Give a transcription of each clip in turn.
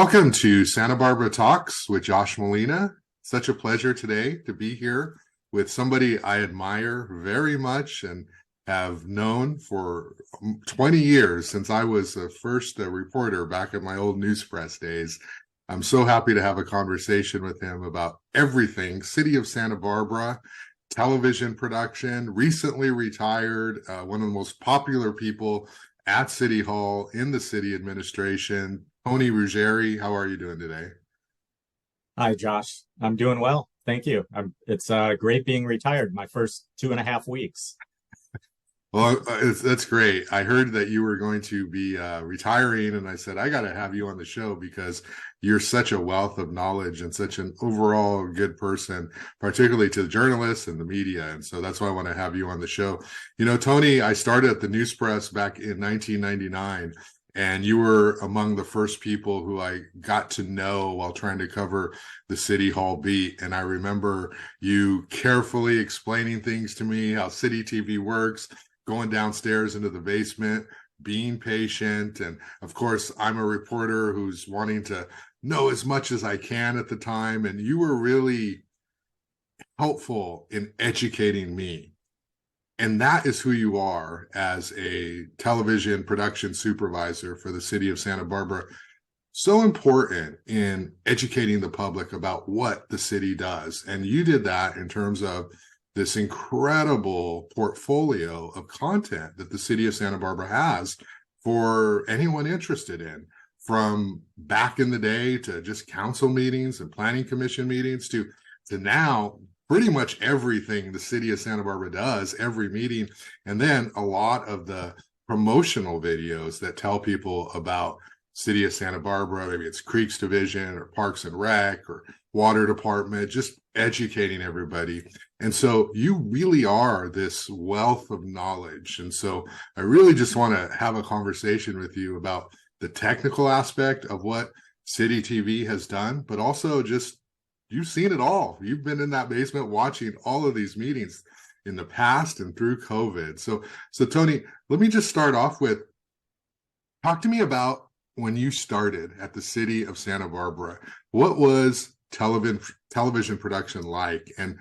Welcome to Santa Barbara Talks with Josh Molina. Such a pleasure today to be here with somebody I admire very much and have known for 20 years since I was the first reporter back at my old news press days. I'm so happy to have a conversation with him about everything City of Santa Barbara, television production, recently retired, one of the most popular people at City Hall in the city administration. Tony Ruggieri, how are you doing today? Hi, Josh. I'm doing well. Thank you. It's great being retired, my first 2.5 weeks. Well, that's great. I heard that you were going to be retiring, and I said, I got to have you on the show because you're such a wealth of knowledge and such an overall good person, particularly to the journalists and the media. And so that's why I want to have you on the show. You know, Tony, I started at the News Press back in 1999. And you were among the first people who I got to know while trying to cover the City Hall beat. And I remember you carefully explaining things to me, how City TV works, going downstairs into the basement, being patient. And of course, I'm a reporter who's wanting to know as much as I can at the time. And you were really helpful in educating me. And that is who you are as a television production supervisor for the city of Santa Barbara. So important in educating the public about what the city does. And you did that in terms of this incredible portfolio of content that the city of Santa Barbara has for anyone interested in, from back in the day to just council meetings and planning commission meetings to now pretty much everything the city of Santa Barbara does, every meeting, and then a lot of the promotional videos that tell people about city of Santa Barbara, maybe it's Creeks Division or Parks and Rec or Water Department, just educating everybody. And so you really are this wealth of knowledge. And so I really just want to have a conversation with you about the technical aspect of what City TV has done, but also just you've seen it all. You've been in that basement watching all of these meetings in the past and through COVID. So Tony, let me just start off with, talk to me about when you started at the city of Santa Barbara. What was television production like, and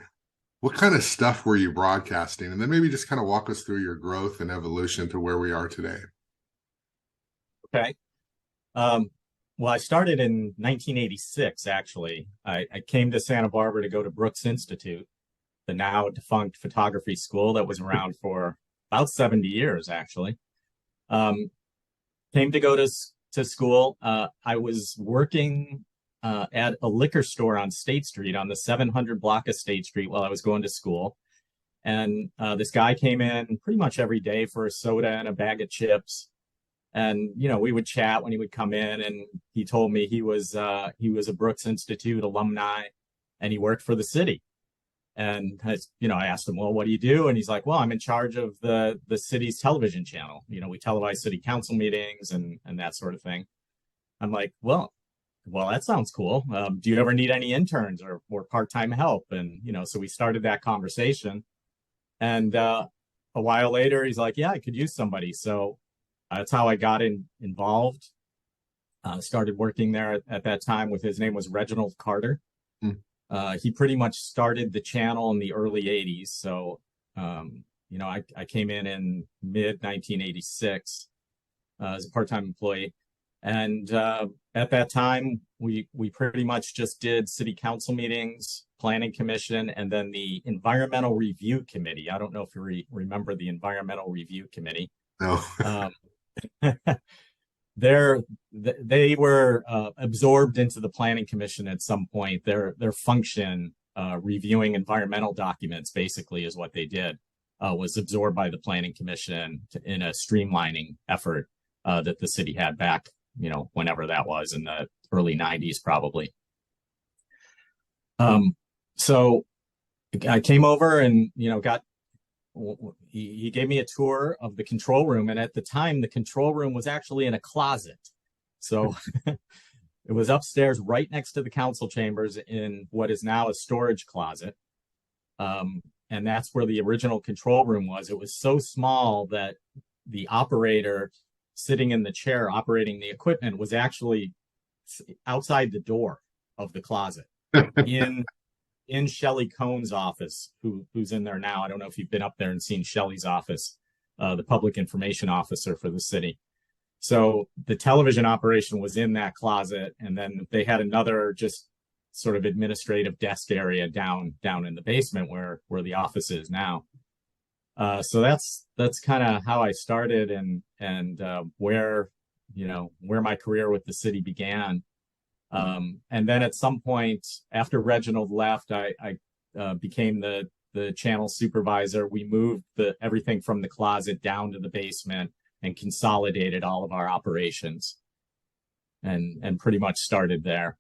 what kind of stuff were you broadcasting? And then maybe just kind of walk us through your growth and evolution to where we are today. Okay. Well, I started in 1986, actually. I came to Santa Barbara to go to Brooks Institute, the now defunct photography school that was around for about 70 years, actually. Came to go to school. I was working at a liquor store on State Street, on the 700 block of State Street, while I was going to school. And this guy came in pretty much every day for a soda and a bag of chips. And, you know, we would chat when he would come in, and he told me he was a Brooks Institute alumni and he worked for the city. And, I asked him, well, what do you do? And he's like, well, I'm in charge of the city's television channel. You know, we televise city council meetings and that sort of thing. I'm like, well, that sounds cool. Do you ever need any interns or part-time help? And, so we started that conversation. And a while later, he's like, yeah, I could use somebody. So that's how I got involved. Started working there at that time with, his name was Reginald Carter. He pretty much started the channel in the early 80s. So, I came in mid 1986 as a part-time employee. And at that time, we pretty much just did city council meetings, planning commission, and then the environmental review committee. I don't know if you remember the environmental review committee. No. They were absorbed into the planning commission at some point. Their function, reviewing environmental documents, basically is what they did, was absorbed by the planning commission in a streamlining effort that the city had back, whenever that was, in the early 90s, probably. So I came over and, he gave me a tour of the control room. And at the time, the control room was actually in a closet. So it was upstairs right next to the council chambers in what is now a storage closet. And that's where the original control room was. It was so small that the operator sitting in the chair operating the equipment was actually outside the door of the closet in Shelley Cohn's office, who's in there now. I don't know if you've been up there and seen Shelley's office, the public information officer for the city. So the television operation was in that closet, and then they had another just sort of administrative desk area down in the basement where the office is now. So that's kind of how I started, and where my career with the city began. And then at some point after Reginald left, I became the channel supervisor. We moved everything from the closet down to the basement and consolidated all of our operations, and pretty much started there.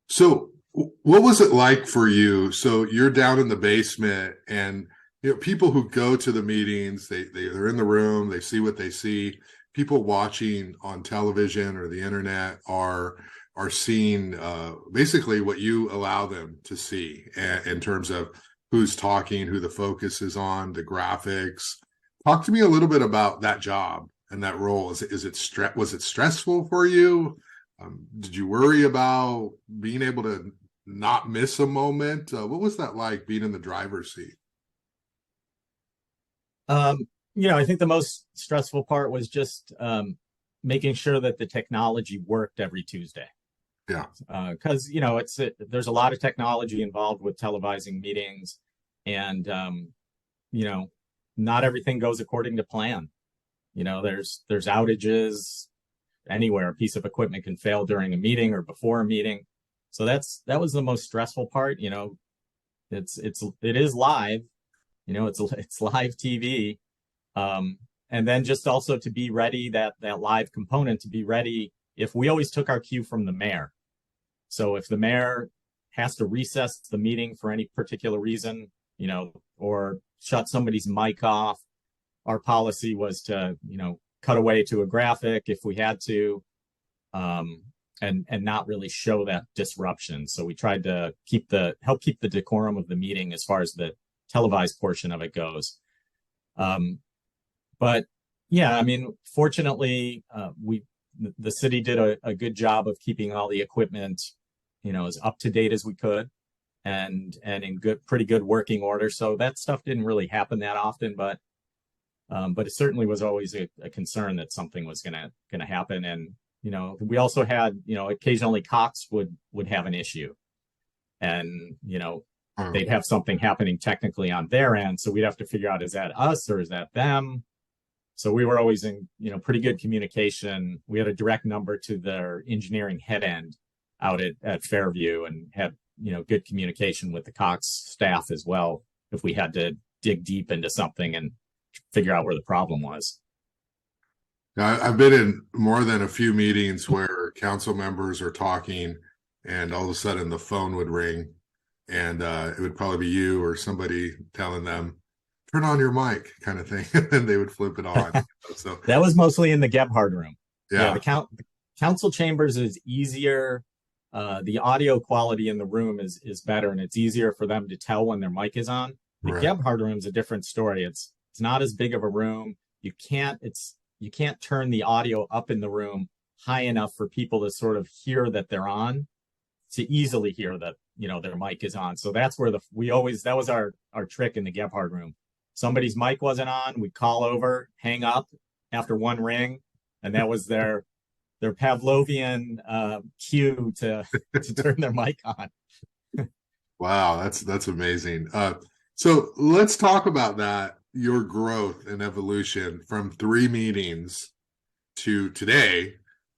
So what was it like for you? So you're down in the basement, and people who go to the meetings, they're in the room, they see what they see. People watching on television or the internet are seeing basically what you allow them to see in terms of who's talking, who the focus is on, the graphics. Talk to me a little bit about that job and that role. Was it stressful for you? Did you worry about being able to not miss a moment? What was that like, being in the driver's seat? I think the most stressful part was just making sure that the technology worked every Tuesday. Yeah. Because there's a lot of technology involved with televising meetings, and not everything goes according to plan. There's outages anywhere. A piece of equipment can fail during a meeting or before a meeting. So that was the most stressful part. It is live. It's live TV. And then just also to be ready, that live component, to be ready if we always took our cue from the mayor. So if the mayor has to recess the meeting for any particular reason, or shut somebody's mic off, our policy was to, cut away to a graphic if we had to, and not really show that disruption. So we tried to help keep the decorum of the meeting as far as the televised portion of it goes. But yeah, I mean, fortunately, the city did a good job of keeping all the equipment, as up to date as we could, and in pretty good working order. So that stuff didn't really happen that often, but it certainly was always a concern that something was gonna happen. And we also had, occasionally Cox would have an issue, and they'd have something happening technically on their end, so we'd have to figure out, is that us or is that them? So we were always in, pretty good communication. We had a direct number to their engineering head end out at Fairview, and had, good communication with the Cox staff as well, if we had to dig deep into something and figure out where the problem was. Now, I've been in more than a few meetings where council members are talking, and all of a sudden the phone would ring, and it would probably be you or somebody telling them, turn on your mic, kind of thing. And they would flip it on. So that was mostly in the Gebhard room. Yeah. The council chambers is easier. The audio quality in the room is better, and it's easier for them to tell when their mic is on. The Right. Gebhard room is a different story. It's not as big of a room. You can't turn the audio up in the room high enough for people to sort of hear that they're on, to easily hear that their mic is on. So that's where that was our trick in the Gebhard room. Somebody's mic wasn't on, we'd call over, hang up after one ring, and that was their Pavlovian cue to turn their mic on. Wow, that's amazing. So let's talk about that, your growth and evolution from 3 meetings to today.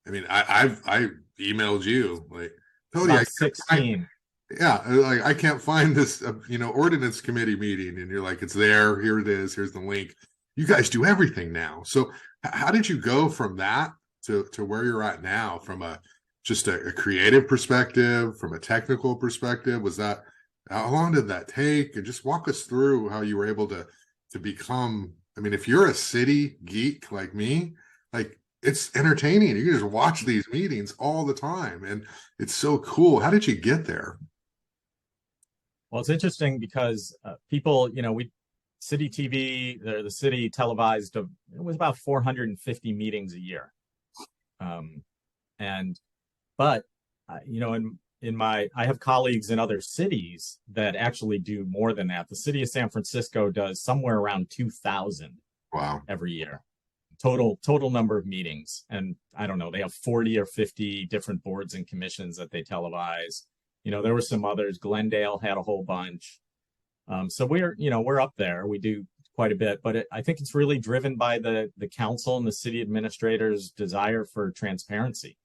I mean, I emailed you like, Tony, About 16. Like, I can't find this, ordinance committee meeting, and you're like, it's there. Here it is. Here's the link. You guys do everything now. So how did you go from that to where you're at now, from just a creative perspective, from a technical perspective? How long did that take? And just walk us through how you were able to become, I mean, if you're a city geek like me, like, it's entertaining. You can just watch these meetings all the time, and it's so cool. How did you get there? Well, it's interesting because people, city TV, the city televised, it was about 450 meetings a year. But But I have colleagues in other cities that actually do more than that. The city of San Francisco does somewhere around 2,000 Wow. every year. Total number of meetings. And I don't know, they have 40 or 50 different boards and commissions that they televise. There were some others. Glendale had a whole bunch. So we're up there. We do quite a bit, but I think it's really driven by the council and the city administrators' desire for transparency.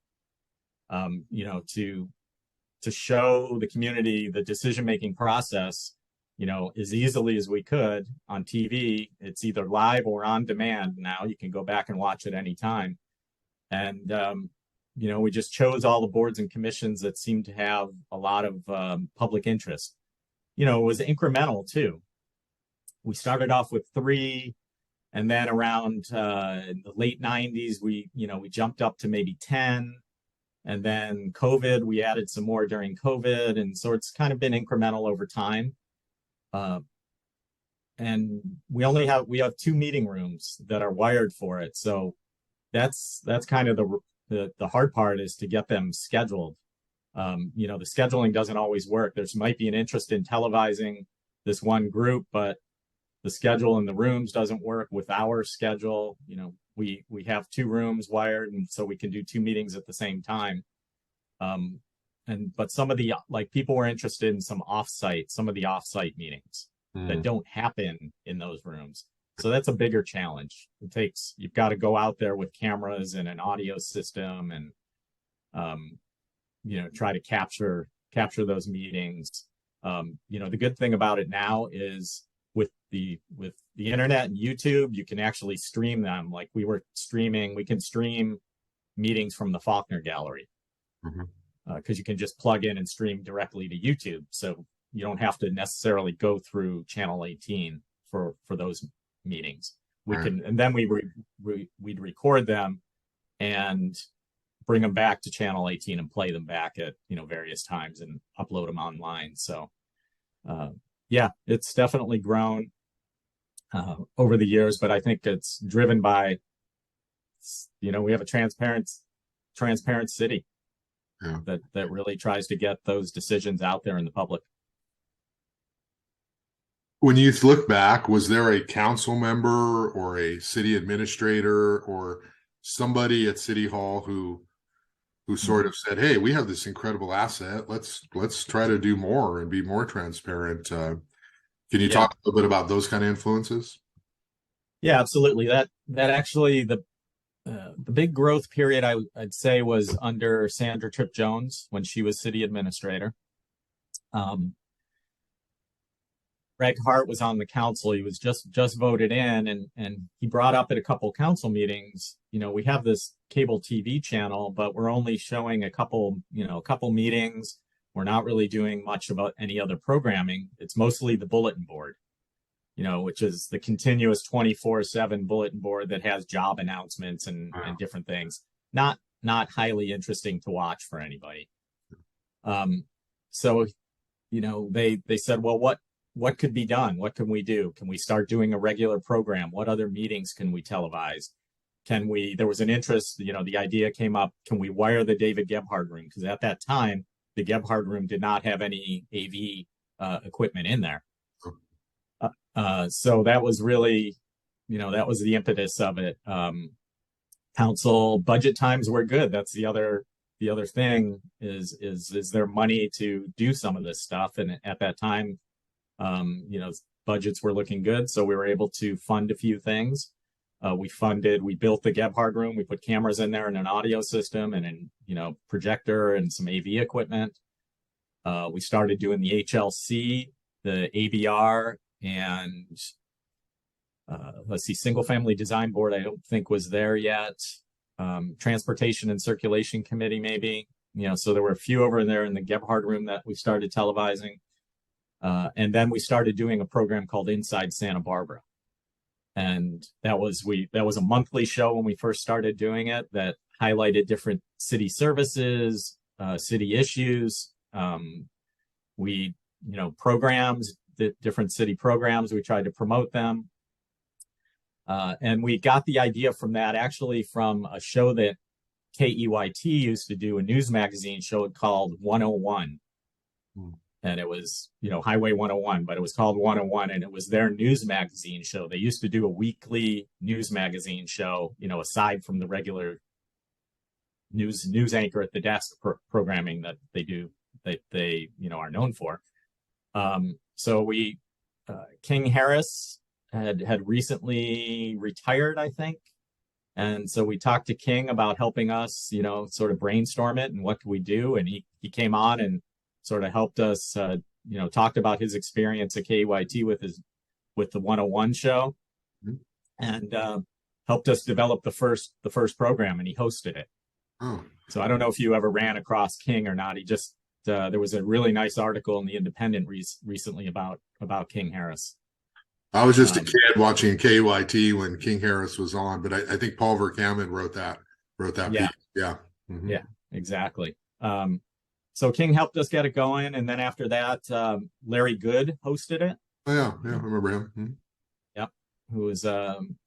To show the community the decision-making process, as easily as we could on TV. It's either live or on demand now. You can go back and watch it anytime. And, we just chose all the boards and commissions that seemed to have a lot of public interest. It was incremental too. We started off with 3, and then around the late 90s, we jumped up to maybe 10. And then COVID, we added some more during COVID. And so it's kind of been incremental over time. And we have 2 meeting rooms that are wired for it. So that's kind of the hard part, is to get them scheduled. The scheduling doesn't always work. There's might be an interest in televising this one group, but the schedule in the rooms doesn't work with our schedule. We have 2 rooms wired, and so we can do 2 meetings at the same time. But some of the people were interested in some of the offsite meetings that don't happen in those rooms. So that's a bigger challenge. You've got to go out there with cameras and an audio system and try to capture those meetings. The good thing about it now is with the internet and YouTube, you can actually stream them. Like we can stream meetings from the Faulkner Gallery, because you can just plug in and stream directly to YouTube. So you don't have to necessarily go through Channel 18 for those meetings. And then we'd record them and bring them back to Channel 18 and play them back at various times and upload them online. So it's definitely grown over the years, but I think it's driven by we have a transparent city that really tries to get those decisions out there in the public. When you look back, was there a council member or a city administrator or somebody at City Hall who sort of said, "Hey, we have this incredible asset. Let's try to do more and be more transparent"? Can you talk a little bit about those kind of influences? Yeah, absolutely. That actually the big growth period I'd say was under Sandra Tripp Jones when she was city administrator. Gregg Hart was on the council. He was just voted in, and he brought up at a couple council meetings, we have this cable TV channel, but we're only showing a couple meetings. We're not really doing much about any other programming. It's mostly the bulletin board, which is the continuous 24/7 bulletin board that has job announcements and different things. Not highly interesting to watch for anybody. So, they said, well, what could be done? What can we do? Can we start doing a regular program? What other meetings can we televise? There was an interest, the idea came up, can we wire the David Gebhard room? Because at that time, the Gebhard room did not have any AV equipment in there. So that was really, that was the impetus of it. Council budget times were good. That's the other thing is there money to do some of this stuff? And at that time, budgets were looking good. So we were able to fund a few things. We built the Gebhard room. We put cameras in there and an audio system and projector and some AV equipment. We started doing the HLC, the ABR, and single family design board. I don't think was there yet. Transportation and circulation committee, maybe, so there were a few over there in the Gebhard room that we started televising. And then we started doing a program called Inside Santa Barbara. And that was a monthly show when we first started doing it that highlighted different city services, city issues. Programs, different city programs. We tried to promote them. And we got the idea from that actually from a show that KEYT used to do a news magazine show called 101. Hmm. And it was, Highway 101, but it was called 101, and it was their news magazine show. They used to do a weekly news magazine show, aside from the regular news anchor at the desk programming that they do, that they are known for. So we King Harris had recently retired, I think. And so we talked to King about helping us, sort of brainstorm it and what could we do. And he came on and sort of helped us, talked about his experience at KYT with the 101 show, and helped us develop the first program, and he hosted it. Oh. So I don't know if you ever ran across King or not. He just there was a really nice article in the Independent recently about King Harris. I was just a kid watching KYT when King Harris was on, but I think Paul Verkaman wrote that yeah. piece. Yeah. Mm-hmm. Yeah, exactly. So King helped us get it going, and then after that, Larry Good hosted it. Oh, yeah, I remember him. Mm-hmm. Yep, who was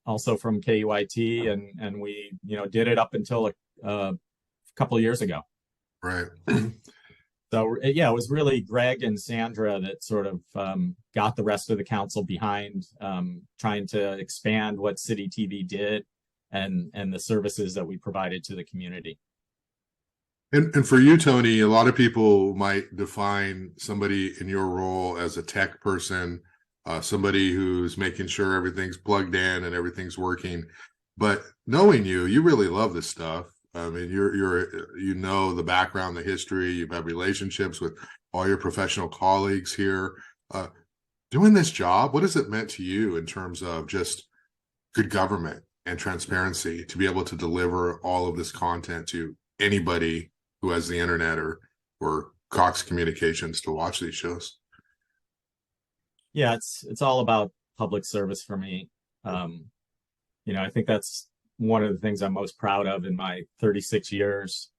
also from KUIT, and we did it up until a couple of years ago. Right. So yeah, it was really Gregg and Sandra that sort of got the rest of the council behind trying to expand what City TV did and the services that we provided to the community. And for you, Tony, a lot of people might define somebody in your role as a tech person, somebody who's making sure everything's plugged in and everything's working. But knowing you really love this stuff. I mean, you're the background, the history. You've had relationships with all your professional colleagues here. Doing this job, what has it meant to you in terms of just good government and transparency to be able to deliver all of this content to anybody who has the internet or Cox Communications to watch these shows? Yeah, it's all about public service for me. I think that's one of the things I'm most proud of in my 36 years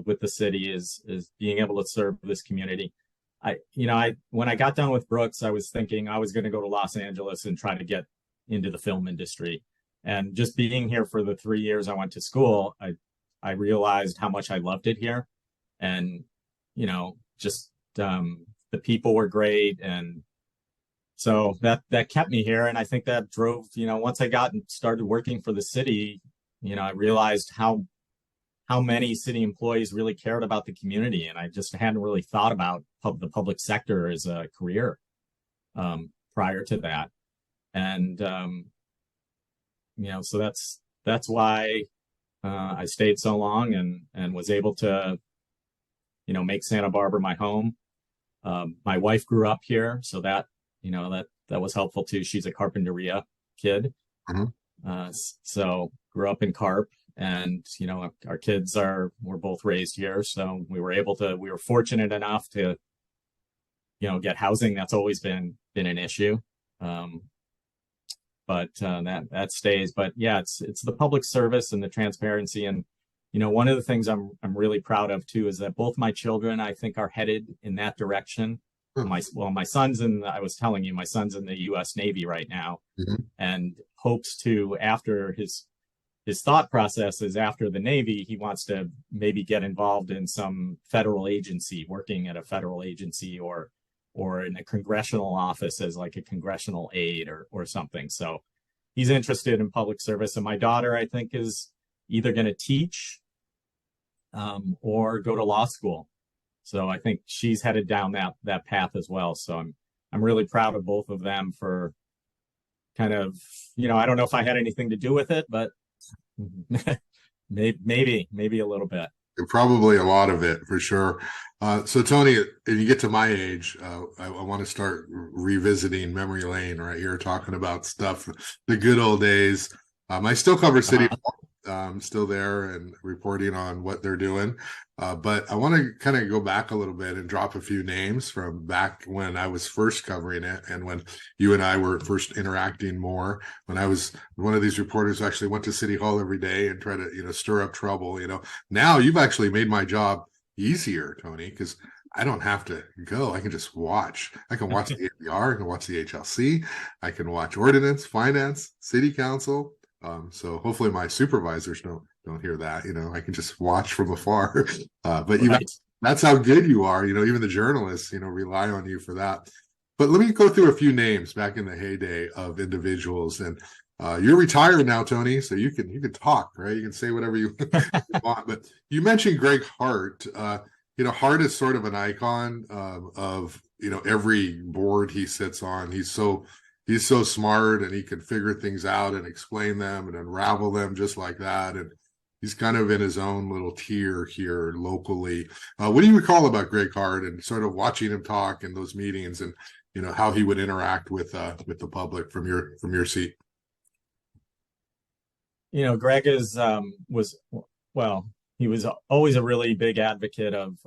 with the city is being able to serve this community. When I got done with Brooks, I was thinking I was going to go to Los Angeles and try to get into the film industry. And just being here for the 3 years I went to school, I realized how much I loved it here. And, just the people were great. And so that kept me here. And I think that drove, once I got and started working for the city, I realized how many city employees really cared about the community. And I just hadn't really thought about the public sector as a career prior to that. And, so that's why I stayed so long and was able to, make Santa Barbara my home. My wife grew up here, so that was helpful too. She's a Carpinteria kid. Mm-hmm. So grew up in Carp, and, our kids were both raised here. So we were fortunate enough to, get housing. That's always been an issue. But that stays. But yeah, it's the public service and the transparency. And, one of the things I'm really proud of too is that both my children, I think, are headed in that direction. My son's I was telling you, my son's in the U.S. Navy right now, mm-hmm. and hopes to, after his thought process is after the Navy, he wants to maybe get involved in some federal agency, working at a federal agency or in a congressional office as like a congressional aide or something. So he's interested in public service. And my daughter, I think, is either going to teach or go to law school. So I think she's headed down that path as well. So I'm really proud of both of them for kind of, I don't know if I had anything to do with it, but maybe a little bit. Probably a lot of it, for sure. So Tony, if you get to my age, I want to start revisiting memory lane right here, talking about stuff, the good old days. I still cover City Hall. I'm still there and reporting on what they're doing. But I want to kind of go back a little bit and drop a few names from back when I was first covering it and when you and I were first interacting more, when I was one of these reporters who actually went to City Hall every day and try to, stir up trouble. Now you've actually made my job easier, Tony, because I don't have to go. I can just watch. I can watch the ABR, I can watch the HLC, I can watch ordinance, finance, city council. So hopefully my supervisors don't hear that. I can just watch from afar. But Right. that's how good you are. Even the journalists, rely on you for that. But let me go through a few names back in the heyday of individuals. And you're retired now, Tony, so you can talk, right? You can say whatever you want. But you mentioned Gregg Hart. Hart is sort of an icon of every board he sits on. He's so smart, and he can figure things out and explain them and unravel them just like that. And he's kind of in his own little tier here locally. What do you recall about Gregg Hart and sort of watching him talk in those meetings, and how he would interact with the public from your seat? Gregg he was always a really big advocate of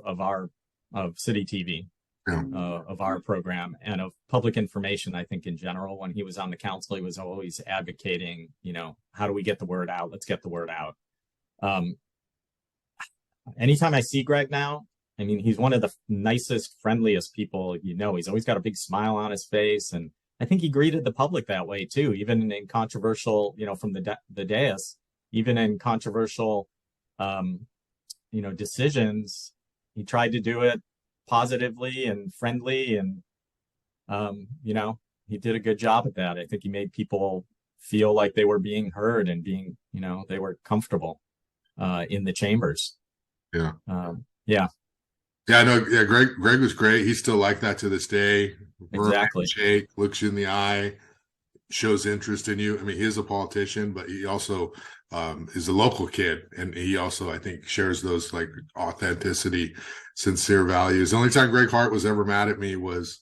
city TV, Yeah. of our program, and of public information. I think in general, when he was on the council, he was always advocating, how do we get the word out? Let's get the word out. Anytime I see Gregg now, I mean, he's one of the nicest, friendliest people. He's always got a big smile on his face, and I think he greeted the public that way too, even in controversial, from the dais, even in controversial, decisions. He tried to do it positively and friendly, and he did a good job at that. I think he made people feel like they were being heard and they were comfortable in the chambers. Yeah. Yeah. Yeah, I know. Yeah, Gregg was great. He's still like that to this day. Exactly. Shake, looks you in the eye, shows interest in you. I mean, he is a politician, but he also is a local kid, and he also, I think, shares those like authenticity, sincere values. The only time Gregg Hart was ever mad at me was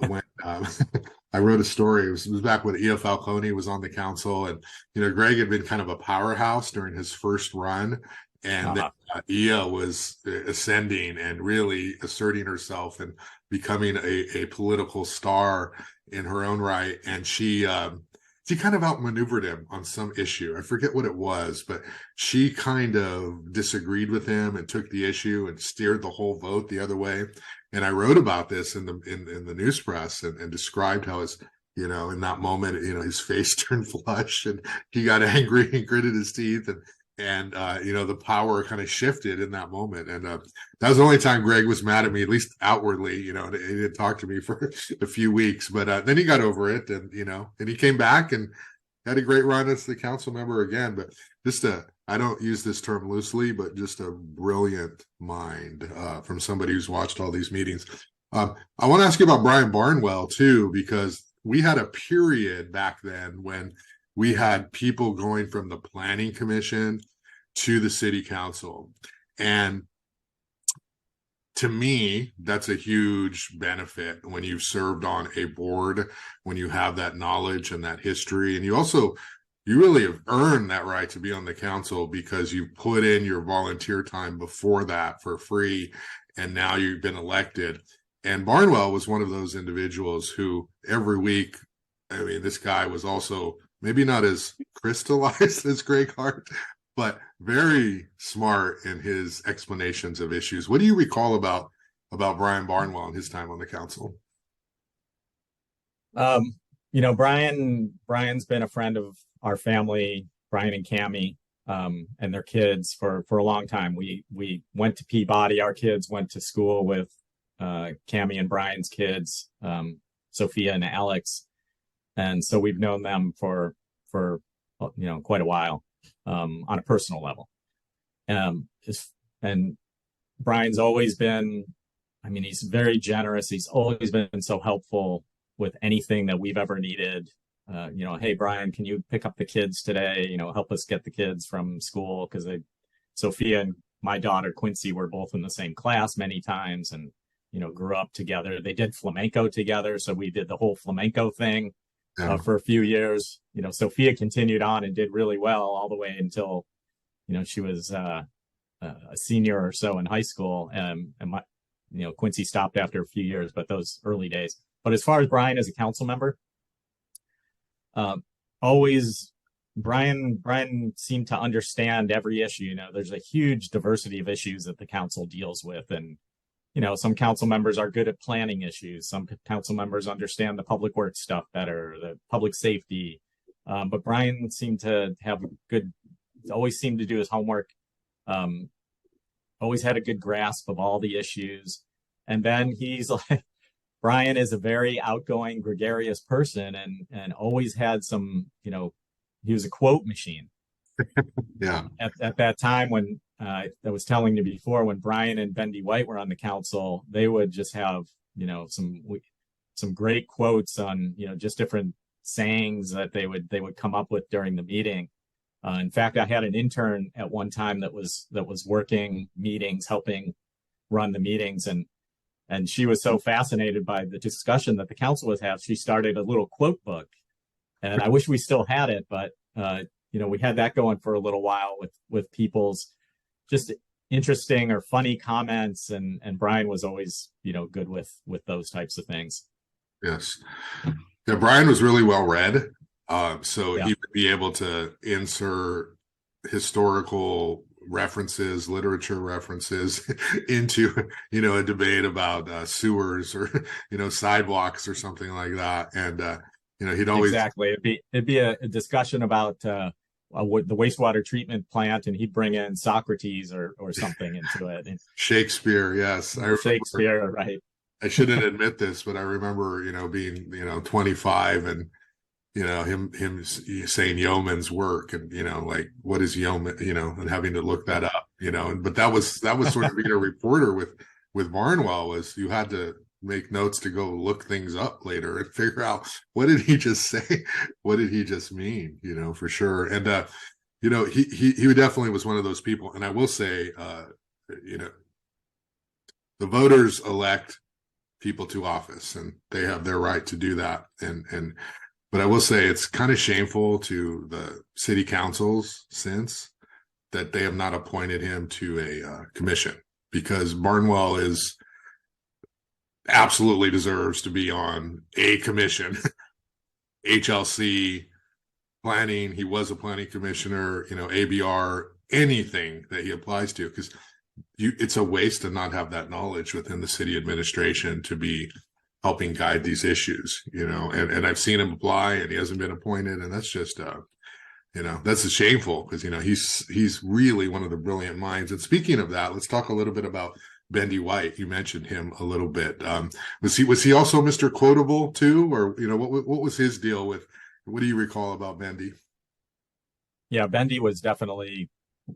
when I wrote a story. It was back when E.F. Falcone was on the council, and Gregg had been kind of a powerhouse during his first run, and Ia was ascending and really asserting herself and becoming a political star in her own right. And she kind of outmaneuvered him on some issue. I forget what it was, but she kind of disagreed with him and took the issue and steered the whole vote the other way. And I wrote about this in the news press and described how in that moment, his face turned flush and he got angry and gritted his teeth, and the power kind of shifted in that moment. And that was the only time Gregg was mad at me, at least outwardly. He didn't talk to me for a few weeks, but then he got over it, and and he came back and had a great run as the council member again. But just I don't use this term loosely, but just a brilliant mind from somebody who's watched all these meetings. I want to ask you about Brian Barnwell too, because we had a period back then when we had people going from the planning commission to the city council. And to me, that's a huge benefit when you've served on a board, when you have that knowledge and that history. And you really have earned that right to be on the council because you put in your volunteer time before that for free. And now you've been elected. And Barnwell was one of those individuals who every week, I mean, this guy was also maybe not as crystallized as Gregg Hart, but very smart in his explanations of issues. What do you recall about Brian Barnwell and his time on the council? Brian's been a friend of our family, Brian and Cammie, and their kids for a long time. We went to Peabody. Our kids went to school with Cammie and Brian's kids, Sophia and Alex. And so we've known them for quite a while, on a personal level. And Brian's always been, I mean, he's very generous. He's always been so helpful with anything that we've ever needed. Hey, Brian, can you pick up the kids today? Help us get the kids from school. Because Sophia and my daughter, Quincy, were both in the same class many times and, grew up together. They did flamenco together. So we did the whole flamenco thing. For a few years. Sophia continued on and did really well all the way until, she was a senior or so in high school. And Quincy stopped after a few years, but those early days. But as far as Brian as a council member, Brian seemed to understand every issue. There's a huge diversity of issues that the council deals with. And some council members are good at planning issues. Some council members understand the public works stuff better, the public safety. But Brian seemed to have good always seemed to do his homework. Always had a good grasp of all the issues. And then he's like, Brian is a very outgoing, gregarious person, and always had some, he was a quote machine. Yeah. At that time when I was telling you before, when Brian and Bendy White were on the council, they would just have, some great quotes on, just different sayings that they would come up with during the meeting. In fact, I had an intern at one time that was working meetings, helping run the meetings, and she was so fascinated by the discussion that the council was having, she started a little quote book, and I wish we still had it, but we had that going for a little while with people's just interesting or funny comments, and Brian was always good with those types of things. Yes. Yeah, Brian was really well read. So Yeah. he would be able to insert historical references, literature references into, a debate about sewers or, sidewalks or something like that. And, he'd always. Exactly. It'd be a discussion about the wastewater treatment plant, and he'd bring in Socrates or something into it. And Shakespeare. Yes. I remember, Shakespeare. Right. I shouldn't admit this, but I remember, being, 25 and, him saying yeoman's work, and like, what is yeoman, and having to look that up, but that was sort of being a reporter with Barnwell, was you had to make notes to go look things up later and figure out, what did he just say, what did he just mean, for sure. And he definitely was one of those people. And I will say, the voters elect people to office, and they have their right to do that. But I will say it's kind of shameful to the city councils since that they have not appointed him to a commission, because Barnwell absolutely deserves to be on a commission. HLC, planning, he was a planning commissioner, ABR, anything that he applies to, because it's a waste to not have that knowledge within the city administration to be helping guide these issues, and I've seen him apply, and he hasn't been appointed. And that's just, that's a shameful, because, he's really one of the brilliant minds. And speaking of that, let's talk a little bit about Bendy White. You mentioned him a little bit. Was he also Mr. Quotable too? Or, what was his deal with, what do you recall about Bendy? Yeah, Bendy was definitely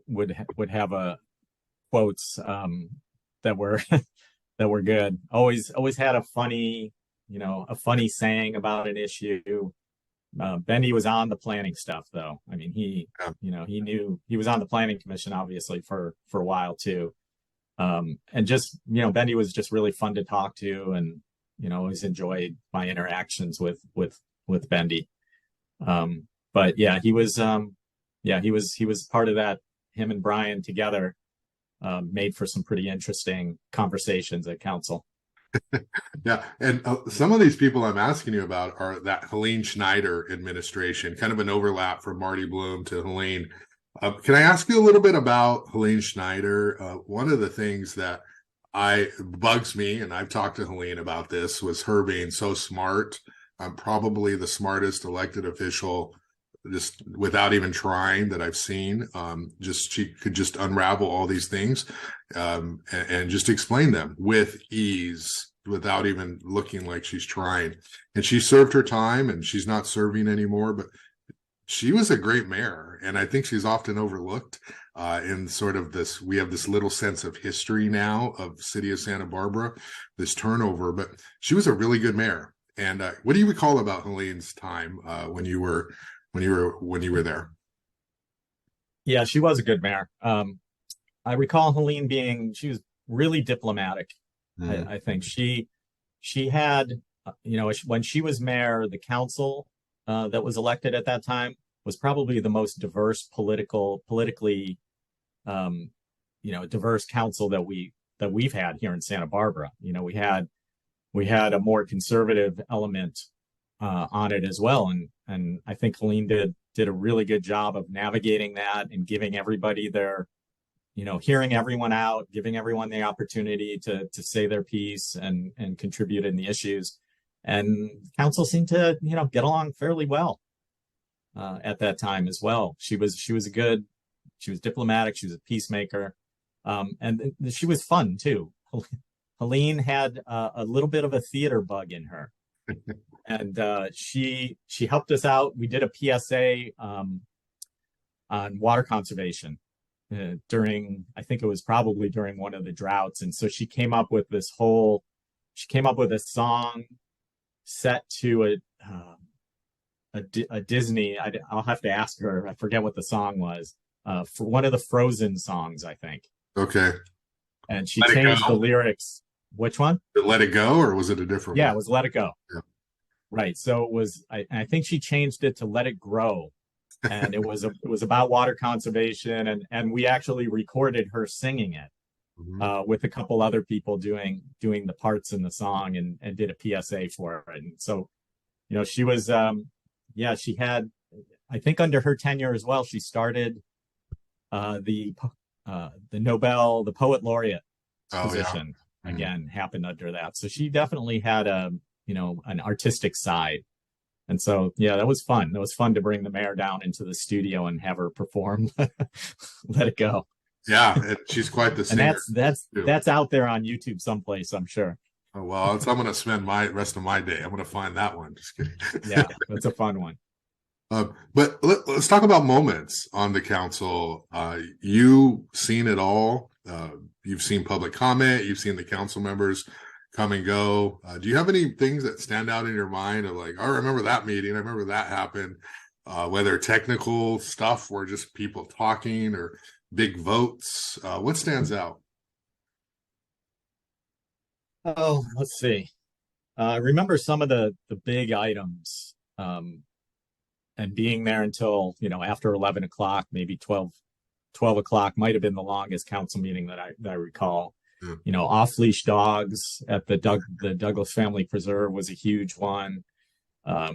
would have quotes that were that were good. Always had a funny saying about an issue. Bendy was on the planning stuff, though. I mean, he knew he was on the planning commission, obviously, for a while too. And just, Bendy was just really fun to talk to, and, always enjoyed my interactions with Bendy. But yeah, he was part of that. Him and Brian together made for some pretty interesting conversations at council. Yeah. And some of these people I'm asking you about are that Helene Schneider administration, kind of an overlap from Marty Bloom to Helene. Can I ask you a little bit about Helene Schneider? One of the things that bugs me, and I've talked to Helene about this, was her being so smart. Probably the smartest elected official, just without even trying, that I've seen. She could just unravel all these things and just explain them with ease without even looking like she's trying. And she served her time, and she's not serving anymore, but she was a great mayor. And I think she's often overlooked in sort of this, we have this little sense of history now of city of Santa Barbara, this turnover, but she was a really good mayor. And what do you recall about Helene's time when you were there? Yeah, she was a good mayor. I recall Helene she was really diplomatic. I think she had, when she was mayor, the council that was elected at that time was probably the most diverse politically, diverse council that we've had here in Santa Barbara. We had a more conservative element on it as well, and I think Helene did a really good job of navigating that and giving everybody hearing everyone out, giving everyone the opportunity to say their piece and contribute in the issues. And council seemed to, get along fairly well at that time as well. She was a good diplomatic. She was a peacemaker. She was fun too. Helene had a little bit of a theater bug in her, and she helped us out. We did a PSA on water conservation during, I think it was probably during one of the droughts, and so she came up with a song set to a Disney. I'll have to ask her. I forget what the song was. For one of the Frozen songs, I think. Okay. And she changed the lyrics. Which one? Let It Go, or was it a different one? Yeah, it was Let It Go. Yeah. Right. So it was, I think she changed it to Let It Grow. And it was about water conservation, and we actually recorded her singing it with a couple other people doing the parts in the song, and did a PSA for her. And so, she was she had, I think under her tenure as well, she started the Poet Laureate position. Again, happened under that. So she definitely had an artistic side. And so, that was fun. It was fun to bring the mayor down into the studio and have her perform Let It Go. Yeah, she's quite the singer. And that's out there on YouTube someplace, I'm sure. Oh, well, I'm going to spend my rest of my day. I'm going to find that one. Just kidding. Yeah, that's a fun one. But let's talk about moments on the council. You've seen it all. You've seen public comment. You've seen the council members come and go. Do you have any things that stand out in your mind of like, oh, I remember that meeting, I remember that happened, whether technical stuff or just people talking or big votes? What stands out? Oh, let's see. I remember some of the big items, and being there until, after 11 o'clock, maybe 12 o'clock might have been the longest council meeting that I recall. Off-leash dogs at the Douglas Family Preserve was a huge one.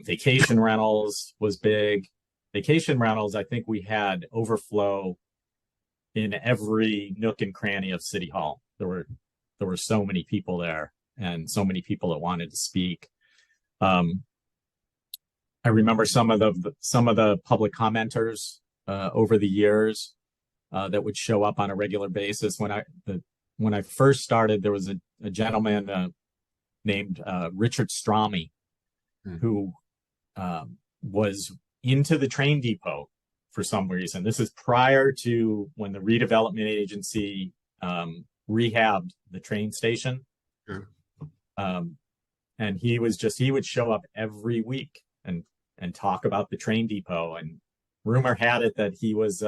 Vacation rentals was big. Vacation rentals, I think we had overflow in every nook and cranny of City Hall. There were so many people there, and so many people that wanted to speak. I remember some of the public commenters over the years that would show up on a regular basis. When I first started, there was a gentleman named Richard Strami, who was into the train depot for some reason. This is prior to when the redevelopment agency rehabbed the train station. And he would show up every week and talk about the train depot. And rumor had it that he was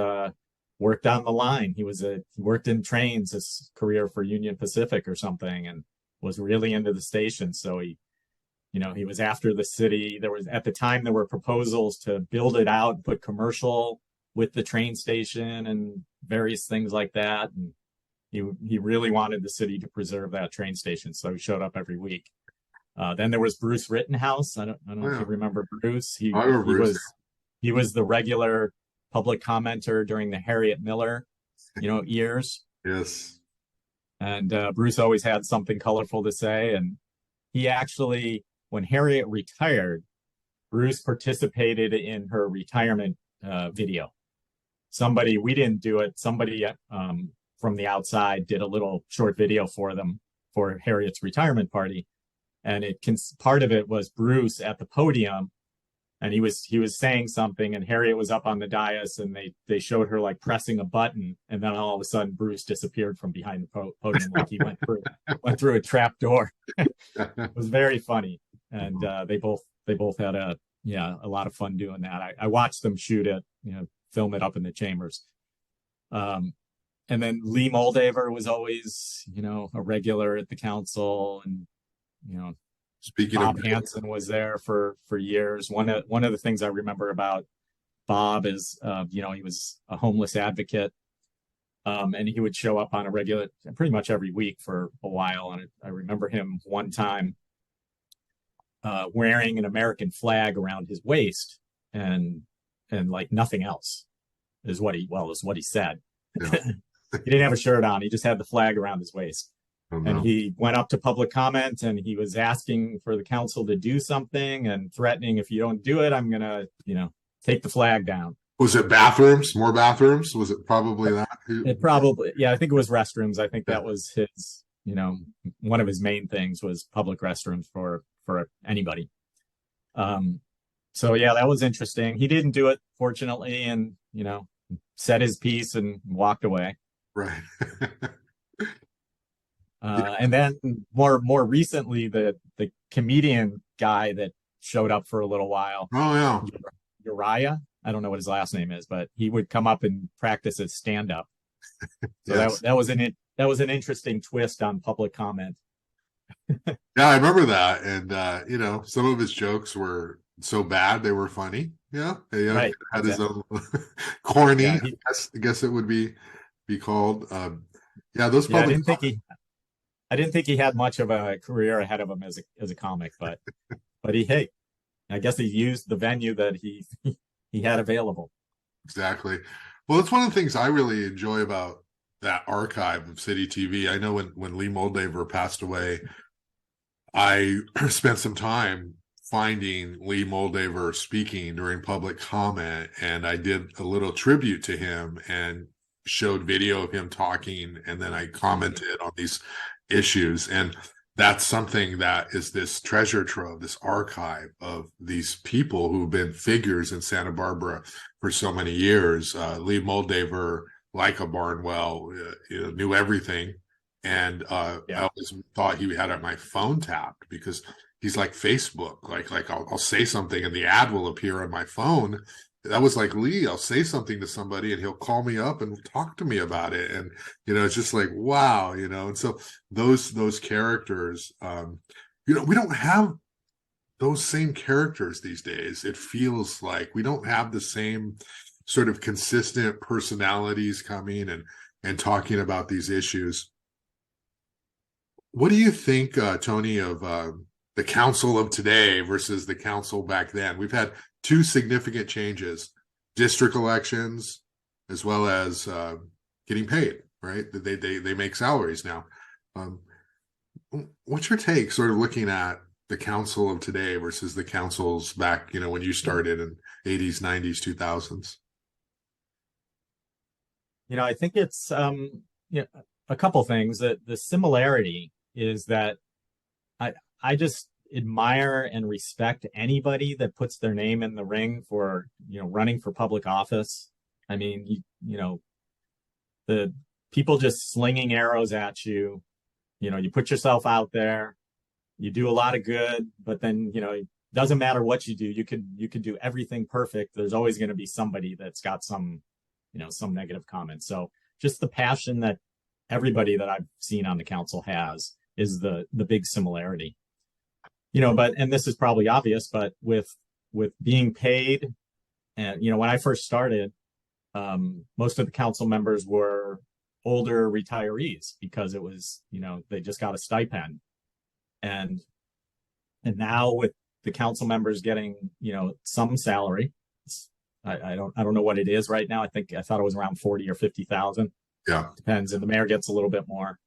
worked on the line. He worked in trains, his career for Union Pacific or something, and was really into the station. So he was after the city. At the time, there were proposals to build it out, put commercial with the train station and various things like that. And he really wanted the city to preserve that train station. So he showed up every week. Then there was Bruce Rittenhouse. I don't know if you remember Bruce. He was the regular public commenter during the Harriet Miller, years. Yes. And Bruce always had something colorful to say. And he actually, when Harriet retired, Bruce participated in her retirement video. We didn't do it. Somebody from the outside did a little short video for them for Harriet's retirement party. And part of it was Bruce at the podium, and he was saying something, and Harriet was up on the dais, and they showed her like pressing a button, and then all of a sudden Bruce disappeared from behind the podium like he went through a trap door. It was very funny, and they both had a lot of fun doing that. I watched them shoot it, film it up in the chambers. And then Lee Moldaver was always, a regular at the council, and speaking Bob Hansen was there for years. One of the things I remember about Bob is, he was a homeless advocate, and he would show up on a regular, pretty much every week for a while. And I remember him one time wearing an American flag around his waist, and like nothing else is what he said. Yeah. He didn't have a shirt on. He just had the flag around his waist. Oh, no. And he went up to public comment, and he was asking for the council to do something and threatening, if you don't do it, I'm going to, take the flag down. Was it bathrooms? More bathrooms? Was it probably that? It probably, yeah, I think it was restrooms. I think Yeah. that was his, one of his main things was public restrooms for anybody. So yeah, that was interesting. He didn't do it, fortunately, and said his piece and walked away. Right. And then more recently, the comedian guy that showed up for a little while, Oh yeah. Uriah. I don't know what his last name is, but he would come up and practice his stand up. So Yes. that was an interesting twist on public comment. Yeah, I remember that. And some of his jokes were so bad they were funny. Yeah. He Right. had his Exactly. own corny, Yeah. I guess it would be called. Yeah, those Yeah. public I didn't think he had much of a career ahead of him as a comic, but hey, I guess he used the venue that he had available. exactly. Well, it's one of the things I really enjoy about that archive of City TV. I know when Lee Moldaver passed away, I spent some time finding Lee Moldaver speaking during public comment, and I did a little tribute to him and showed video of him talking, and then I commented on these issues. And that's something that is this treasure trove, this archive of these people who've been figures in Santa Barbara for so many years. Lee Moldaver, like a Barnwell, knew everything. And I always thought he had my phone tapped because he's like Facebook. Like I'll say something and the ad will appear on my phone. That was like Lee. I'll say something to somebody and he'll call me up and talk to me about it. And it's just like wow, And so those characters, we don't have those same characters these days. It feels like we don't have the same sort of consistent personalities coming and talking about these issues. What do you think, Tony, of the council of today versus the council back then? We've had two significant changes: district elections, as well as getting paid. Right? They make salaries now. What's your take, sort of looking at the council of today versus the councils back, when you started in 80s, 90s, 2000s? I think it's a couple things. That the similarity is that I just admire and respect anybody that puts their name in the ring for running for public office. I mean, the people just slinging arrows at you. You put yourself out there, you do a lot of good, but then it doesn't matter what you do. You could do everything perfect. There's always going to be somebody that's got some negative comments. So just the passion that everybody that I've seen on the council has is the big similarity. And this is probably obvious, but with being paid, and when I first started, most of the council members were older retirees because it was they just got a stipend, and now with the council members getting some salary, I don't know what it is right now. I thought it was around 40 or 50,000. Yeah, depends, and the mayor gets a little bit more.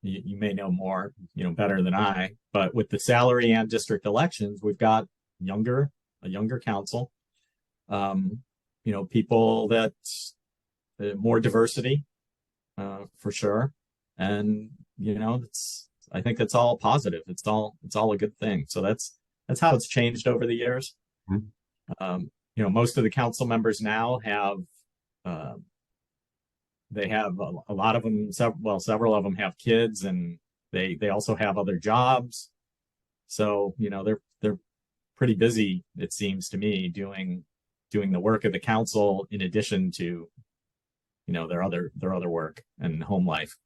You may know more, better than I. But with the salary and district elections, we've got a younger council. People that more diversity, for sure. And I think that's all positive. It's all a good thing. So that's how it's changed over the years. mm-hmm. Most of the council members now have. They have a lot of them. Several of them have kids, and they also have other jobs. So they're pretty busy. It seems to me doing the work of the council in addition to their other work and home life.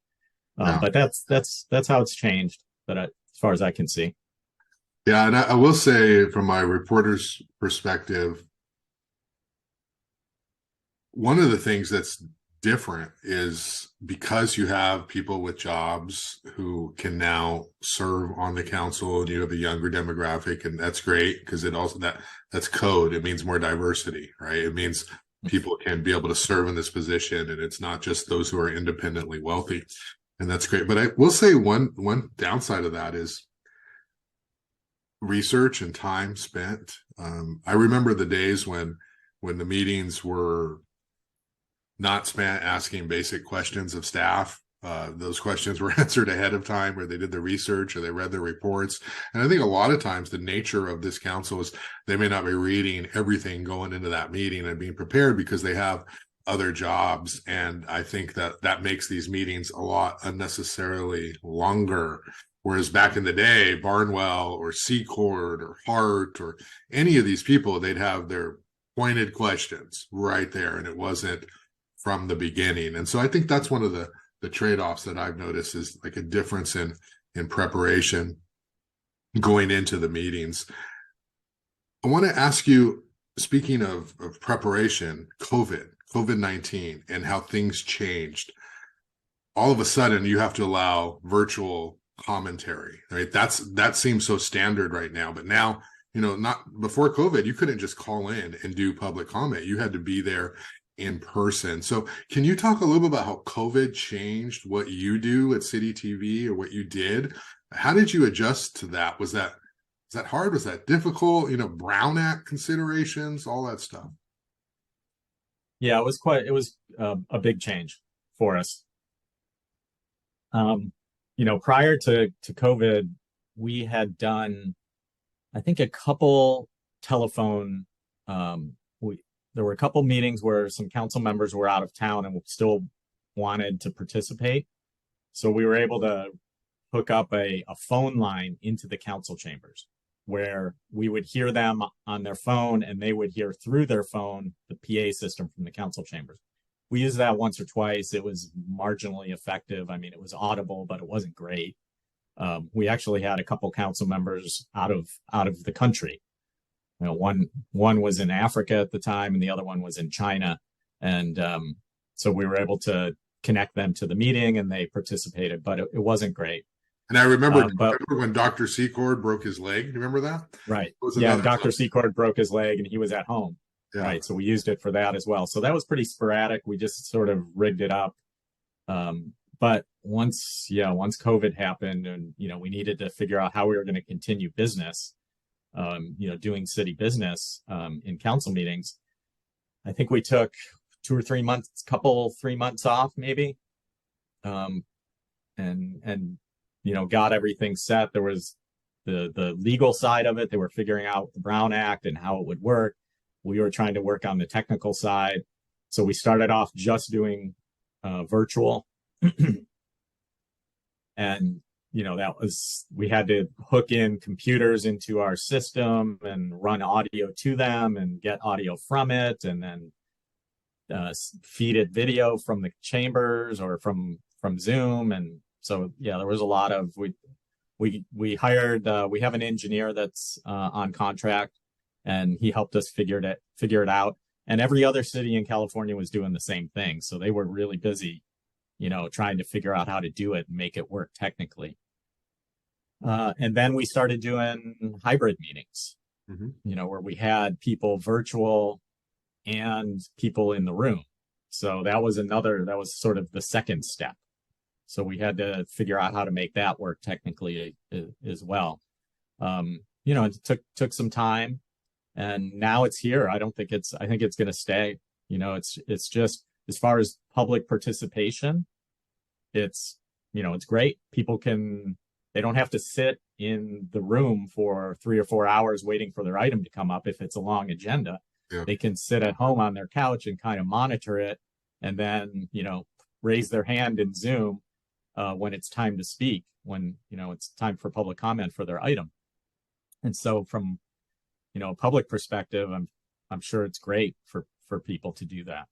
Yeah. But that's how it's changed. But as far as I can see. Yeah, and I will say, from my reporter's perspective, one of the things that's different is because you have people with jobs who can now serve on the council, and you have a younger demographic, and that's great because it also that's code. It means more diversity, right? It means people can be able to serve in this position, and it's not just those who are independently wealthy, and that's great. But I will say one downside of that is research and time spent. I remember the days when when the meetings were not spent asking basic questions of staff. Those questions were answered ahead of time, where they did the research or they read the reports. And I think a lot of times the nature of this council is they may not be reading everything going into that meeting and being prepared because they have other jobs. And I think that makes these meetings a lot unnecessarily longer. Whereas back in the day, Barnwell or Secord or Hart or any of these people, they'd have their pointed questions right there, and it wasn't from the beginning. And so I think that's one of the trade-offs that I've noticed, is like a difference in preparation going into the meetings. I want to ask you, speaking of preparation, COVID-19 and how things changed. All of a sudden you have to allow virtual commentary, right? That seems so standard right now, but now, not before COVID, you couldn't just call in and do public comment. You had to be there in person. So can you talk a little bit about how COVID changed what you do at City TV, or what you did? How did you adjust to that? Was that hard? Was that difficult? Brown Act considerations, all that stuff. Yeah, it was a big change for us. Prior to COVID, we had done, I think, a couple telephone, there were a couple meetings where some council members were out of town and still wanted to participate. So we were able to hook up a phone line into the council chambers, where we would hear them on their phone and they would hear through their phone the PA system from the council chambers. We used that once or twice. It was marginally effective. I mean, it was audible, but it wasn't great. We actually had a couple council members out of the country. One was in Africa at the time, and the other one was in China. And so we were able to connect them to the meeting, and they participated, but it wasn't great. And I remember when Dr. Secord broke his leg. Do you remember that? Right. Yeah, Dr. Secord broke his leg and he was at home. Yeah. Right. So we used it for that as well. So that was pretty sporadic. We just sort of rigged it up. But once COVID happened, and, we needed to figure out how we were going to continue business, doing city business in council meetings, I think we took 2 or 3 months, 3 months off maybe. And got everything set. There was the legal side of it. They were figuring out the Brown Act and how it would work. We were trying to work on the technical side. So we started off just doing virtual. And, we had to hook in computers into our system and run audio to them and get audio from it, and then feed it video from the chambers or from Zoom. And so, yeah, there was a lot of, we hired, we have an engineer that's on contract, and he helped us figure it out. And every other city in California was doing the same thing. So they were really busy, trying to figure out how to do it and make it work technically. And then we started doing hybrid meetings, where we had people virtual and people in the room. So that was sort of the second step. So we had to figure out how to make that work technically as well. It took some time, and now it's here. I think it's going to stay. It's just, as far as public participation, it's great. People they don't have to sit in the room for 3 or 4 hours waiting for their item to come up. If it's a long agenda, yeah. They can sit at home on their couch and kind of monitor it, and then, raise their hand in Zoom when it's time to speak, when, it's time for public comment for their item. And so from, a public perspective, I'm sure it's great for people to do that.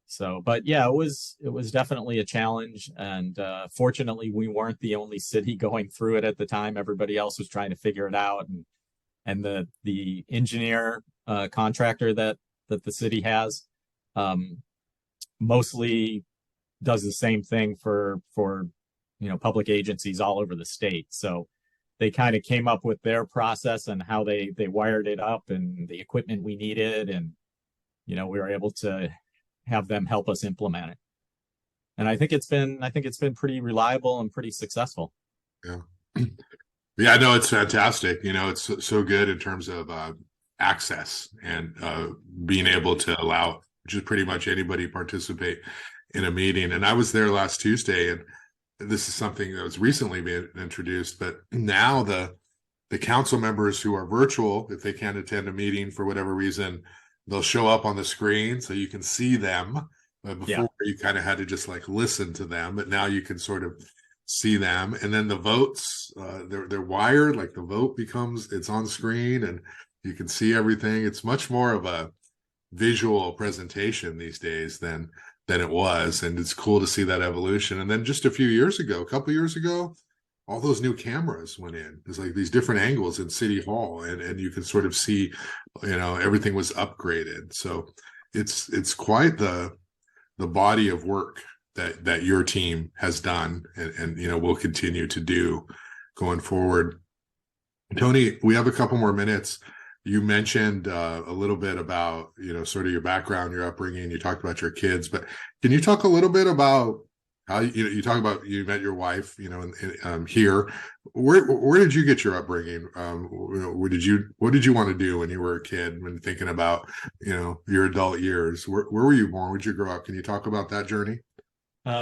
So, but yeah, it was definitely a challenge. And fortunately, we weren't the only city going through it at the time. Everybody else was trying to figure it out. And the engineer contractor that the city has mostly does the same thing for public agencies all over the state. So they kind of came up with their process and how they wired it up and the equipment we needed, and we were able to have them help us implement it. And I think it's been pretty reliable and pretty successful. Yeah. Yeah, no, it's fantastic. It's so good in terms of access and being able to allow just pretty much anybody participate in a meeting. And I was there last Tuesday, and this is something that was recently being introduced, but now the council members who are virtual, if they can't attend a meeting for whatever reason, they'll show up on the screen so you can see them. But before you kind of had to just like listen to them, but now you can sort of see them. And then the votes, they're wired, like the vote it's on screen and you can see everything. It's much more of a visual presentation these days than it was. And it's cool to see that evolution. And then just a couple years ago, all those new cameras went in. There's like these different angles in City Hall, and you can sort of see, everything was upgraded. So it's quite the body of work that your team has done and will continue to do going forward. Tony, we have a couple more minutes. You mentioned a little bit about, sort of your background, your upbringing. You talked about your kids, but can you talk a little bit about how you talk about you met your wife, here. Where did you get your upbringing? What did you want to do when you were a kid? When thinking about your adult years, where were you born? Where'd you grow up? Can you talk about that journey?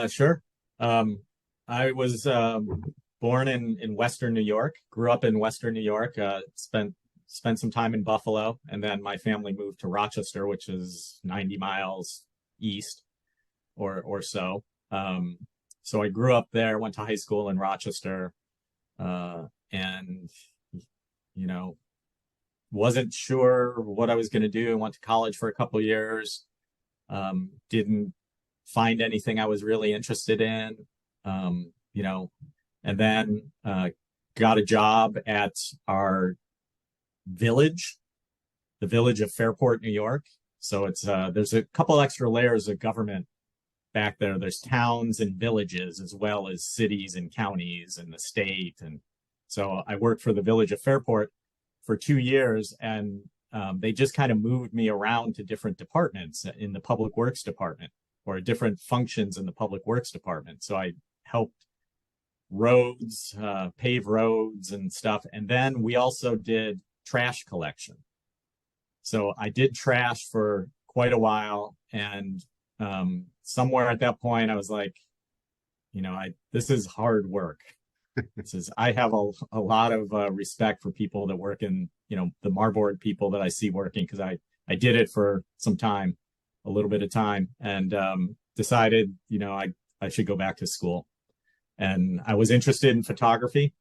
Sure. I was born in Western New York. Grew up in Western New York. Spent some time in Buffalo, and then my family moved to Rochester, which is 90 miles east or so. So I grew up there, went to high school in Rochester, and, wasn't sure what I was going to do. Went to college for a couple of years. Didn't find anything I was really interested in, and then, got a job at our village, the village of Fairport, New York. So it's, there's a couple extra layers of government back there. There's towns and villages as well as cities and counties and the state. And so I worked for the village of Fairport for 2 years, and they just kind of moved me around to different departments in the public works department or different functions in the public works department. So I helped roads, pave roads and stuff. And then we also did trash collection. So I did trash for quite a while, and somewhere at that point, I was like, this is hard work. I have a lot of respect for people that work in, the Marburg people that I see working, because I did it for some time, a little bit of time, and decided, I should go back to school. And I was interested in photography,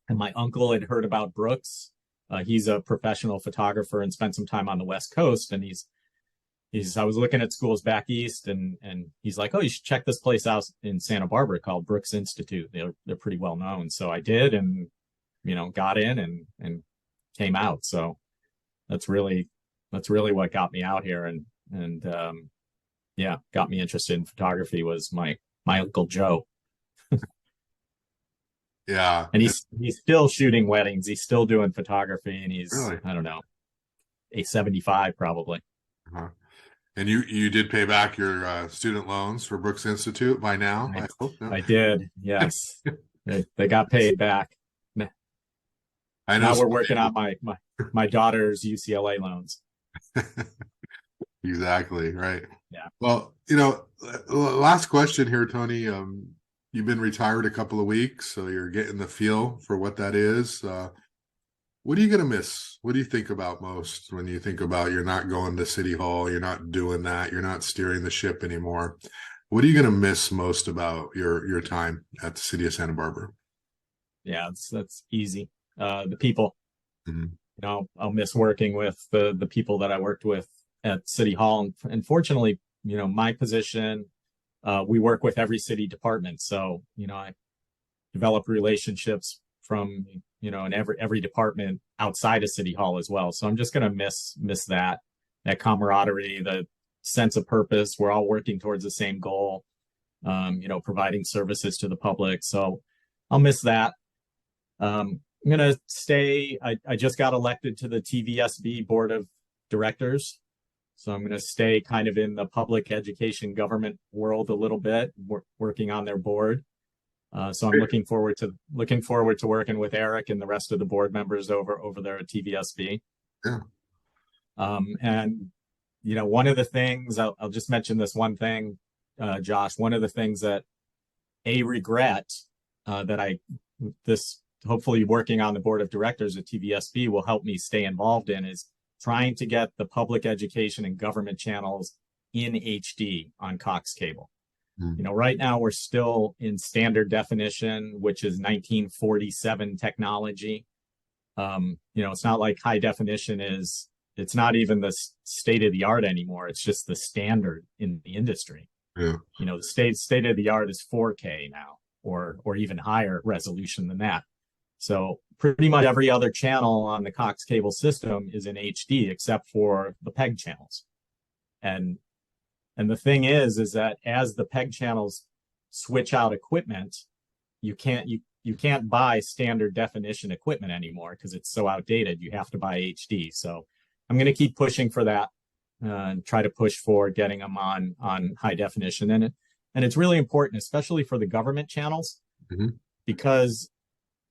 and my uncle had heard about Brooks. He's a professional photographer and spent some time on the West Coast, and I was looking at schools back east, and he's like, oh, you should check this place out in Santa Barbara called Brooks Institute. They're pretty well known. So I did, and, got in and came out. So that's really what got me out here. And got me interested in photography was my Uncle Joe. Yeah. And he's still shooting weddings. He's still doing photography, and he's, really? I don't know, a 75 probably. Uh-huh. And you did pay back your student loans for Brooks Institute by now, I hope. No? I did, yes. they got paid back. I know. Now we're working on my daughter's UCLA loans. Exactly, right. Yeah. Well, last question here, Tony. You've been retired a couple of weeks, so you're getting the feel for what that is. What are you going to miss? What do you think about most when you think about you're not going to City Hall, you're not doing that, you're not steering the ship anymore? What are you going to miss most about your time at the city of Santa Barbara? Yeah, that's easy. The people. Mm-hmm. I'll miss working with the people that I worked with at City Hall. And fortunately, my position, we work with every city department. So, I develop relationships from, in every department outside of City Hall as well. So I'm just going to miss that camaraderie, the sense of purpose. We're all working towards the same goal, providing services to the public. So I'll miss that. I'm going to stay. I just got elected to the TVSB board of directors. So I'm going to stay kind of in the public education government world a little bit, working on their board. So I'm looking forward to working with Eric and the rest of the board members over there at TVSB. Yeah. And, one of the things, I'll just mention this one thing, Josh, one of the things that a regret that hopefully working on the board of directors at TVSB will help me stay involved in is trying to get the public education and government channels in HD on Cox Cable. Right now we're still in standard definition, which is 1947 technology. It's not like high definition it's not even the state of the art anymore. It's just the standard in the industry. Yeah. The state of the art is 4K now, or even higher resolution than that. So pretty much every other channel on the Cox Cable system is in HD except for the PEG channels. And the thing is that as the PEG channels switch out equipment, you can't buy standard definition equipment anymore because it's so outdated. You have to buy HD. So I'm going to keep pushing for that and try to push for getting them on high definition. And it's really important, especially for the government channels, because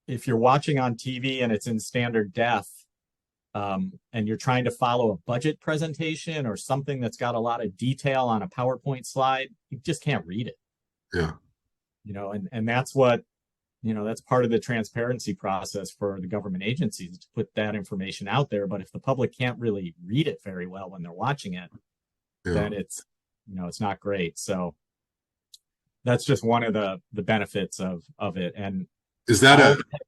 if you're watching on TV and it's in standard def, and you're trying to follow a budget presentation or something that's got a lot of detail on a PowerPoint slide, you just can't read it. Yeah. And that's what, that's part of the transparency process for the government agencies to put that information out there. But if the public can't really read it very well when they're watching it, then it's not great. So that's just one of the benefits of it. And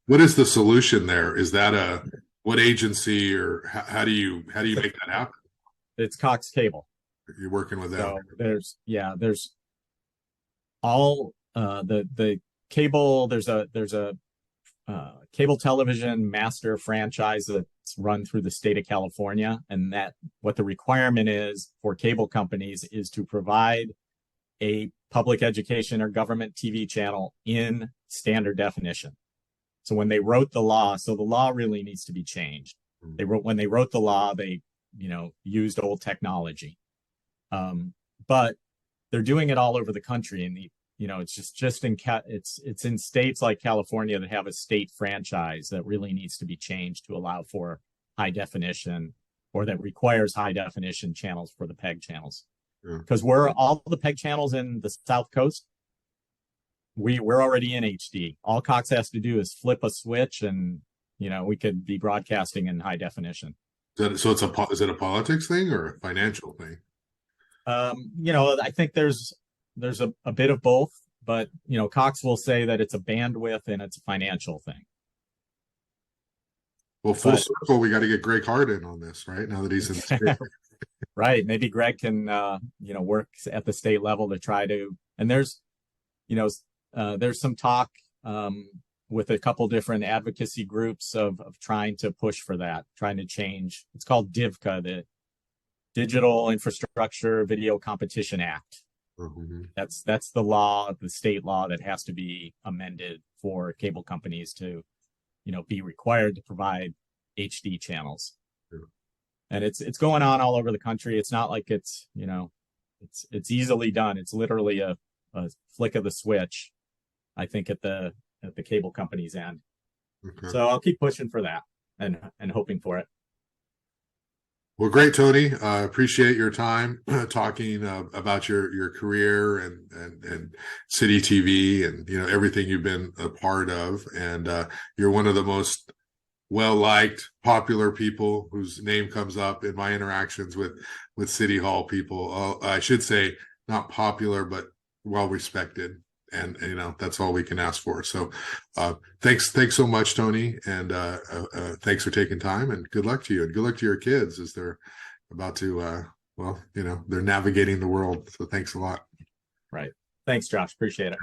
what is the solution there? Is that what agency, or how do you make that happen? It's Cox Cable. You're working with them. So there's all the cable. There's a cable television master franchise that's run through the state of California, and that what the requirement is for cable companies is to provide a public education or government TV channel in standard definition. So when they wrote the law, so the law really needs to be changed. When they wrote the law, they, used old technology. But they're doing it all over the country. And it's in states like California that have a state franchise that really needs to be changed to allow for high definition, or that requires high definition channels for the PEG channels. Because all the PEG channels in the South Coast, we're already in HD. All Cox has to do is flip a switch, and we could be broadcasting in high definition. So is it a politics thing or a financial thing? I think there's a bit of both, but Cox will say that it's a bandwidth and it's a financial thing. Well, full circle, we got to get Gregg Hart in on this, right? Now that he's in the state. Right. Maybe Gregg can work at the state level to try to, and there's some talk with a couple different advocacy groups of trying to push for that, trying to change. It's called DIVCA, the Digital Infrastructure Video Competition Act. That's the law, the state law that has to be amended for cable companies to, be required to provide HD channels. And it's going on all over the country. It's not like it's easily done. It's literally a flick of the switch, I think, at the cable company's end. So I'll keep pushing for that and hoping for it. Well, great, Tony. I appreciate your time talking about your career and City TV and everything you've been a part of. And you're one of the most well-liked, popular people whose name comes up in my interactions with City Hall people. I should say not popular, but well-respected. And that's all we can ask for. So thanks so much, Tony. And thanks for taking time, and good luck to you, and good luck to your kids as they're about to, they're navigating the world. So thanks a lot. Right. Thanks, Josh. Appreciate it.